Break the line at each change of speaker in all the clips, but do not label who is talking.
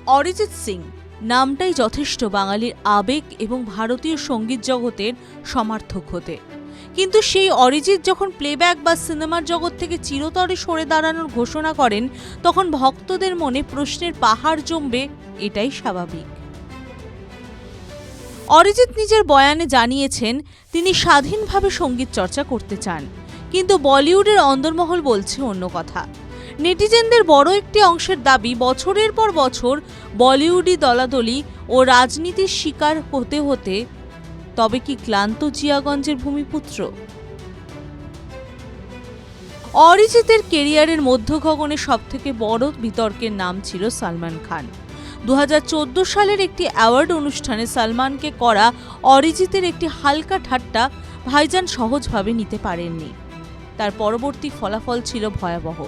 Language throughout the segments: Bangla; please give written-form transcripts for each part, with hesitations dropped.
অরিজিৎ সিং নামটাই যথেষ্ট বাঙালির আবেগ এবং ভারতীয় সঙ্গীত জগতের সমার্থক হতে। কিন্তু সেই অরিজিৎ যখন প্লেব্যাক বা সিনেমার জগৎ থেকে চিরতরে সরে দাঁড়ানোর ঘোষণা করেন, তখন ভক্তদের মনে প্রশ্নের পাহাড় জমবে, এটাই স্বাভাবিক। অরিজিৎ নিজের বয়ানে জানিয়েছেন তিনি স্বাধীনভাবে সঙ্গীত চর্চা করতে চান, কিন্তু বলিউডের অন্দরমহল বলছে অন্য কথা। নেটিজেনদের বড় একটি অংশের দাবি, বছরের পর বছর বলিউডি দলাদলি ও রাজনীতির শিকার হতে হতে তবে কি ক্লান্ত জিয়াগঞ্জের ভূমিপুত্র? অরিজিতের কেরিয়ারের মধ্য গগনে সবথেকে বড় বিতর্কের নাম ছিল সালমান খান। 2014 সালের একটি অ্যাওয়ার্ড অনুষ্ঠানে সালমানকে করা অরিজিতের একটি হালকা ঠাট্টা ভাইজান সহজভাবে নিতে পারেননি। তার পরবর্তী ফলাফল ছিল ভয়াবহ।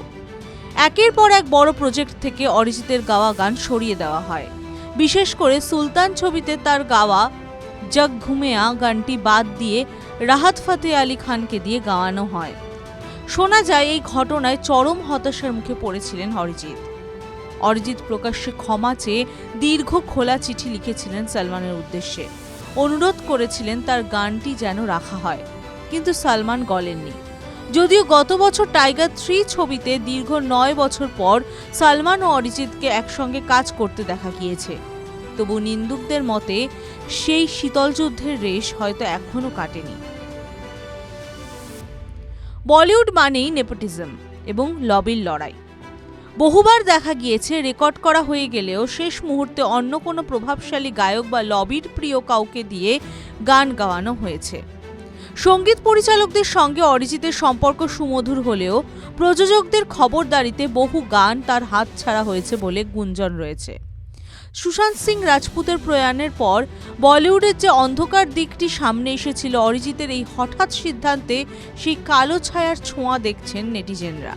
একের পর এক বড় প্রজেক্ট থেকে অরিজিতের গাওয়া গান সরিয়ে দেওয়া হয়। বিশেষ করে সুলতান ছবিতে তার গাওয়া জগ ঘুমেয়া গানটি বাদ দিয়ে রাহাত ফাতে আলী খানকে দিয়ে গাওয়ানো হয়। শোনা যায় এই ঘটনায় চরম হতাশার মুখে পড়েছিলেন অরিজিৎ। অরিজিৎ প্রকাশ্যে ক্ষমা চেয়ে দীর্ঘ খোলা চিঠি লিখেছিলেন সালমানের উদ্দেশ্যে। অনুরোধ করেছিলেন তার গানটি যেন রাখা হয়, কিন্তু সালমান গলেননি। যদিও গত বছর টাইগার 3 ছবিতে দীর্ঘ 9 বছর পর সালমান ও অরিজিৎকে একসঙ্গে কাজ করতে দেখা গিয়েছে, তবু নিন্দুকদের মতে সেই শীতল যুদ্ধের রেশ হয়তো এখনো কাটেনি। বলিউড মানেই নেপোটিজম এবং লবির লড়াই। বহুবার দেখা গিয়েছে রেকর্ড করা হয়ে গেলেও শেষ মুহূর্তে অন্য কোনো প্রভাবশালী গায়ক বা লবির প্রিয় কাউকে দিয়ে গান গাওয়ানো হয়েছে। সঙ্গীত পরিচালকদের সঙ্গে অরিজিতের সম্পর্ক সুমধুর হলেও প্রযোজকদের খবরদারিতে বহু গান তার হাতছাড়া হয়েছে বলে গুঞ্জন রয়েছে। সুশান্ত সিং রাজপুতের প্রয়াণের পর বলিউডের যে অন্ধকার দিকটি সামনে এসেছিল, অরিজিতের এই হঠাৎ সিদ্ধান্তে সেই কালো ছায়ার ছোঁয়া দেখছেন নেটিজেনরা।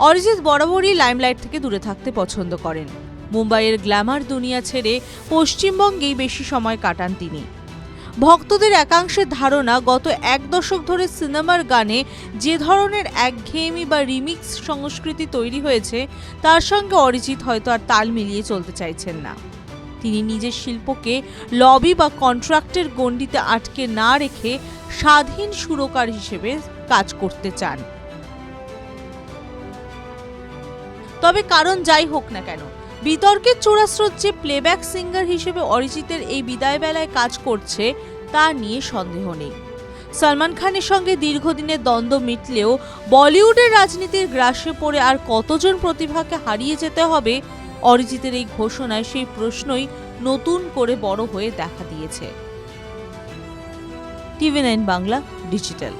অরিজিৎ বরাবরই লাইমলাইট থেকে দূরে থাকতে পছন্দ করেন। মুম্বাইয়ের গ্ল্যামার দুনিয়া ছেড়ে পশ্চিমবঙ্গেই বেশি সময় কাটান তিনি। ভক্তদের একাংশের ধারণা, গত এক দশক ধরে সিনেমার গানে যে ধরনের একঘেয়েমি বা রিমিক্স সংস্কৃতি তৈরি হয়েছে, তার সঙ্গে অরিজিৎ হয়তো আর তাল মিলিয়ে চলতে চাইছেন না। তিনি নিজের শিল্পকে লবি বা কন্ট্রাক্টের গণ্ডিতে আটকে না রেখে স্বাধীন সুরকার হিসেবে কাজ করতে চান। তবে কারণ যাই হোক না কেন, বিতর্কের চূড়াস্রোত যে প্লেব্যাক সিঙ্গার হিসেবে অরিজিতের এই বিদায় বেলায় কাজ করছে, তা নিয়ে সন্দেহ নেই। সালমান খানের সঙ্গে দীর্ঘদিনের দ্বন্দ্ব মিটলেও বলিউডের রাজনীতির গ্রাসে পড়ে আর কতজন প্রতিভাকে হারিয়ে যেতে হবে, অরিজিতের এই ঘোষণায় সেই প্রশ্নই নতুন করে বড় হয়ে দেখা দিয়েছে। TV9 Bangla digital.